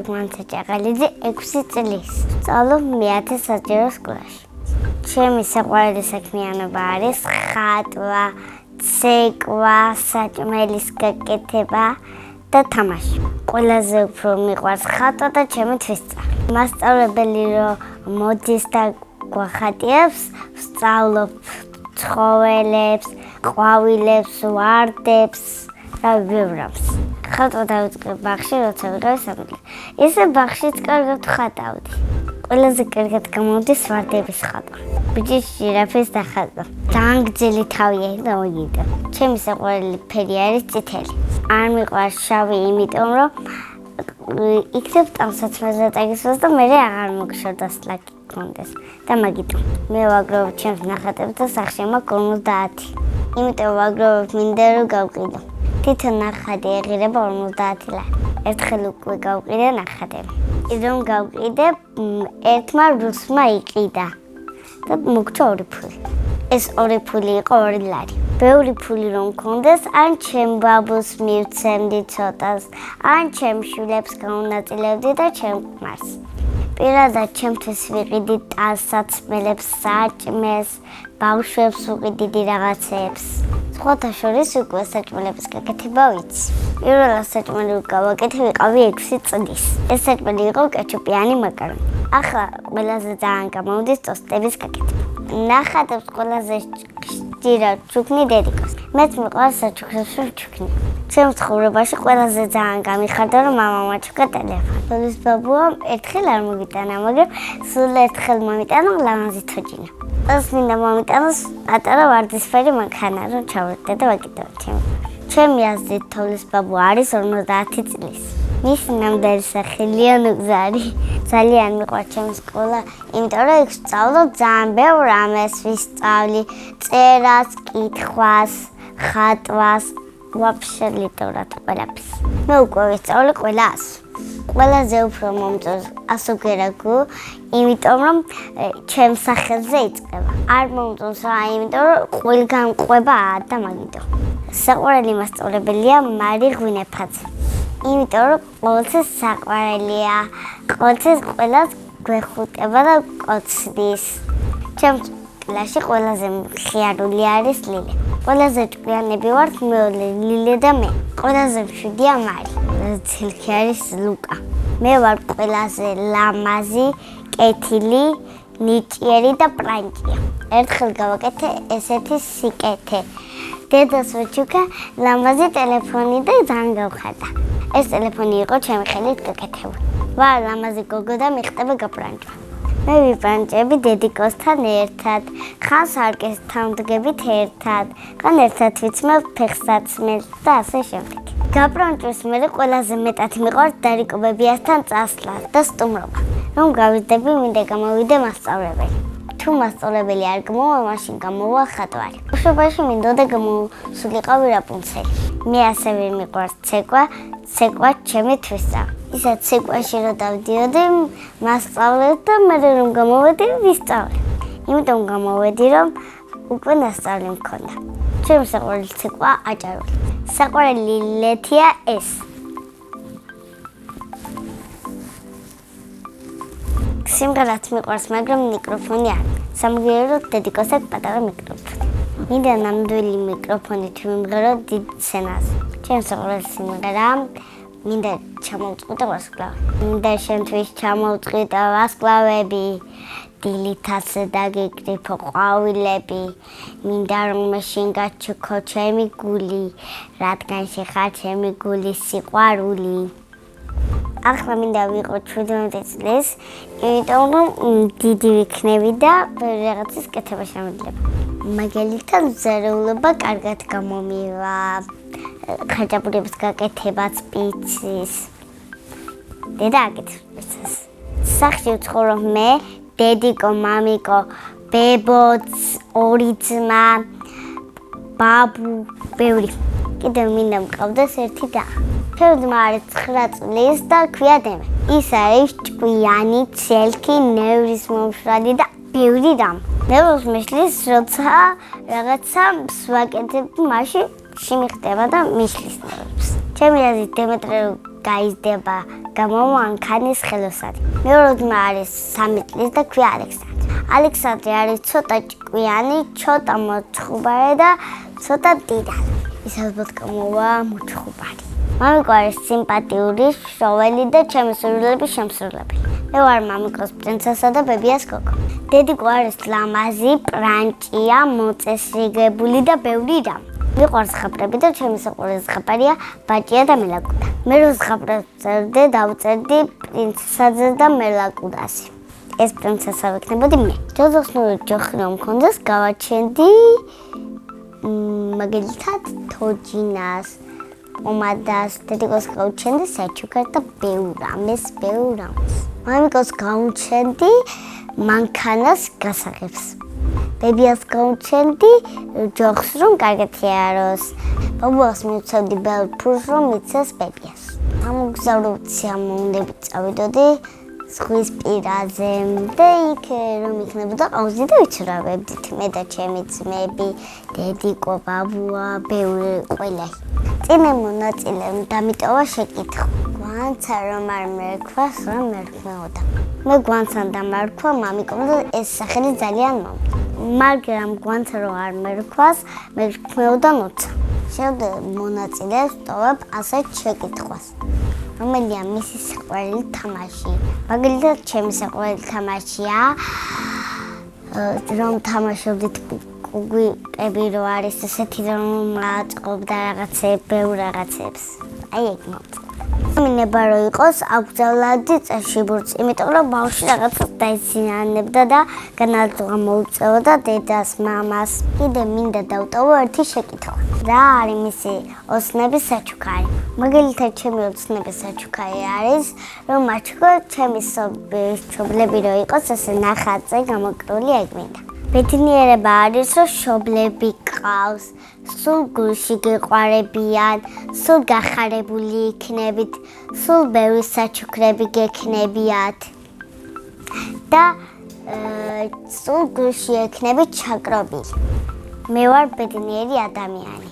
ვარ ჭაყალიძე 6 წლის. სწავლობ მე-10 საჯარო სკოლაში. ჩემი საყვარელი საქმიანობა არის ხატვა, ცეკვა, საჭმელის გაკეთება და თამაში. ყველაზე უფრო მიყვარს ხატვა და ჩემი თვისწარი. მასწავლებელი რომ მოდის და გვახატიებს, ვსწავლობ ცხოველებს, ყვავილებს, ვარდებს და ვიბრებს. ხატვა დავიწყე ბაღში, როცა ვიყავი სამი. ესე ბაღშიც კარგად ხატავდი. ყველაზე კარგად გამოვდის ვარდების ხატვა. ბიჭის ჟირაფის დახატვა. ძალიან გრძელი თავი აქვს და მოგიდა. ჩემი საყვარელი ფერი არის წითელი. არ მიყვარს შავი, იმიტომ რომ იქნებ ტანსაცმელზე წაგისვას და მე აღარ მოგშორდას ლაკი გქონდეს და მაგით მე ვაგროვებ ჩემს ნახატებს და სახში მაქვს 50. იმიტომ ვაგროვებ მინდა რომ გავყიდო. თითო ნახატი ეღირება 50 ლარი. ერთხელ უკვე გავყიდე ნახატები. რომ გავყიდე, ერთმა რუსმა იყიდა და მოგჭა 2 ფული. ეს 2 ფული იყო 2 ლარი. ბევრი ფული რომ მქონდეს, ან ჩემ ბაბუს მივცემდი ცოტას, ან ჩემ შვილებს გაუნაწილებდი და ჩემ ქმარს. პირადად ჩემთვის ვიყიდი ტანსაცმელებს, საჭმელს, ბავშვებს ვიყიდი რაღაცეებს. სხვათა შორის უკვე საჭმელების გაკეთება ვიცი. პირველად საჭმელი გავაკეთე ვიყავი 6 წლის. ეს საჭმელი იყო კეჩუპიანი მაკარონი. ახლა ყველაზე ძალიან გამოვდის ტოსტების გაკეთება. ნახატებს ყველაზე ხშირად ჩუქნი დედიკოს. მეც მიყვარს საჩუქრებს ჩუქნი. ჩემს ცხოვრებაში ყველაზე ძალიან გამიხარდა რომ მამა მაჩუქა ტელეფონი. თოლის ბაბუამ ერთხელ არ მოგიტანა, მაგრამ სულ ერთხელ მომიტანა ლამაზი თოჯინა. ეს მინდა მომიტანოს პატარა ვარდისფერი მანქანა, რომ ჩავერთდე და ვაკიდო ჩემი. ჩემი აზრით თოლის ბაბუ არის 50 წლის. მისი ნამდვილი სახელია ნუგზარი. ძალიან მიყვარს ჩემი სკოლა, იმიტომ რომ იქ ვსწავლობ ძალიან ბევრ რამეს ვისწავლი, წერას, კითხვას, ხატვას, ვაფშე ლიტერატურას ყველაფერს. მე უკვე ვისწავლი ყველას. ყველაზე უფრო მომწონს ასოგერაგო, იმიტომ რომ ჩემ სახელზე იწყება. არ მომწონს რა, იმიტომ რომ ყველგან ყვებაა და მაგიტო. საყვარელი მასწავლებელია მარი ღვინეფაძე. იმიტომ რომ ყოველთვის საყვარელია, ყოველთვის ყველას გვეხუტება და კოცნის. ჩემს კლასში ყველაზე მხიარული არის ლილე. ყველაზე ჭკვიანები ვართ მეორე ლილე და მე. ყველაზე მშვიდია მარი. ცილქი არის ლუკა. მე ვარ ყველაზე ლამაზი, კეთილი, ნიჭიერი და პრანჭია. ერთხელ გავაკეთე ესეთი სიკეთე. დედას ვეჩუქა ლამაზი ტელეფონი და ძალიან გავხარდა. ეს ტელეფონი იყო ჩემი ხელით გაკეთებული. ვარ ლამაზი გოგო და მიხდება გაპრანჭვა. მე ვიპრანჭები დედიკოსთან ერთად, ხან სარკესთან ვდგებით ერთად, ხან ერთად ვიცმევ ფეხსაცმელს და ასე შემდეგ. გაპრანჭვის მერე ყველაზე მეტად მიყვარს დარიკობებიასთან წასვლა და სტუმრობა. რომ გავიზრდები, მინდა გამოვიდე მასწავლებელი. თუ მასწავლებელი არ გამოვა, მაშინ გამოვა ხატვარი. ბავშვობაში მინდოდა გამოსულიყავი რაპუნცელი. მე ასევე მიყვარს ცეკვა, ცეკვა ჩემი თვისწავლა. ისა ცეკვაში რომ დავდიოდი, მასწავლეთ და მე რომ გამოვედი, ვისწავლე. იმიტომ გამოვედი, რომ უკვე მასწავლე მქონდა. ჩემი საყვარელი ცეკვა აჭარული. საყვარელი ლეთია ეს. სიმღერაც მიყვარს, მაგრამ მიკროფონი არ. სამგიეროდ დედიკოს აქვს პატარა მიკროფონი. მინდა ნამდვილი მიკროფონით ვიმღერო დიდ სცენაზე. ჩემს საყვარელი სიმღერაა მინდა ჩამოვწყვითე ვარსკვლავი. მინდა შენთვის ჩამოვწყვითე ვარსკვლავები, დილითაც დაგიკრიფო ყვავილები. მინდა რომ შენ გაჩუქო ჩემი გული, რადგან შეხარ ჩემი გულის სიყვარული. ახლა მინდა ვიყო 17 წლის, იმიტომ რომ დიდი ვიქნები და რაღაცის კეთება შემიძლია. მაგალითად ზარეულობა კარგად გამომივა, ხაჭაპურების გაკეთებაც პიცის. დედა აკეთებს. სახში ვცხოვრობ მე, დედიკო, მამიკო, ბებოც, 2 ძმა, ბაბუ, ბევრი. კიდევ მინდა მყავდეს 1 და. ჩემი არის 9 წლის და ქვია დემე. ის არის ჭკვიანი, ცელქი, ნევრის მომშრალი და ბევრი რამ. ნევროს მიშლის, როცა რაღაცა ვაკეთებ, მაშინ შემიხდება და მიშლის ნევრებს. ჩემი აზრით დემეტრე გაიზრდება, გამომანქანის ხელოსანი. მეორე ძმა არის 3 წლის და ქვია ალექსანდრე. ალექსანდრე არის ცოტა ჭკვიანი, ცოტა მოჩხუბარე და ცოტა მდიდარი. ის ალბათ გამოვა მოჩხუბარი. მამიკო არის სიმპათიური, შოველი და ჩემი სურვილების შემსრულებელი. მე ვარ მამიკოს პრინცესა და ბებიას გოგო. დედიკო არის ლამაზი, პრანჭია, მოწესრიგებული და ბევრი რამ. მიყვარს ზღაპრები და ჩემი საყვარელი ზღაპარია ბაჭია და მელაკუდა. მე რო ზღაპრებს წერდი, დავწერდი პრინცესაზე და მელაკუდაზე. ეს პრინცესა ვიქნებოდი მე. ჯოჯოხსნური ჯოხი რომ მქონდეს, გავაჩენდი მაგალითად თოჯინას, პომადას, დედიკოს გავუჩენდი საჩუქარს და ბევრ რამეს. მამიკოს გავუჩენდი მანქანას გასაღებს. ბებიას გავუჩენდი ჯოხს რომ კარგად იაროს. ბაბუას მივცემდი ბევრ ფულს რომ მიცეს ბებიას. ამოგზაურობ სიამოვნებით წავიდოდი ზღვის პირაზე და იქ რომ იქნებოდა ყავზი და ვიცრავებდით მე და ჩემი ძმები, დედიკო, ბაბუა, ბევრი ყველა. წინა მონაწილემ დამიტოვა შეკითხვა. გვანცა რომ არ მერქვას, რა მერქმეოდა. მე გვანცან დამარქვა მამიკომ და ეს სახელი ძალიან მომწონდა. მაგრამ გვანცა რომ არ მერქვას, მერქმეოდა ნოცა. შემდეგ მონაწილეს ტოვებ ასეთ შეკითხვას. რომელია მისი საყვარელი თამაში? მაგალითად, ჩემი საყვარელი თამაშია რომ თამაშობდით კუგვიკები რო არის ესეთი რომ მაწყობდა რაღაცებს, ბევრ რაღაცებს. აი ეგ მომწონდა. მინება რომ იყოს აკრძალვადი წაშიბურწ, იმიტომ რომ ბავშვი რაღაცას დაიზიანებდა და განათლება მოუწევდა დედას, მამას. კიდე მინდა დავტოვო ერთი შეკითხვა. რა არის მისი ოცნების საჩუქარი? მაგალითად, ჩემი ოცნების საჩუქარი არის, რომ მაჩქო ჩემი მშობლები რო იყოს ესე ნახატზე გამოკრული ეგ მინდა. ბედნიერება არის, რომ მშობლები გყავს, სულ გულში გეყვარებიან, სულ გახარებული იქნებით, სულ ბევრი საჩუქრები გექნებიათ და სულ გულში ექნებით ჩაკრობილი. მე ვარ ბედნიერი ადამიანი.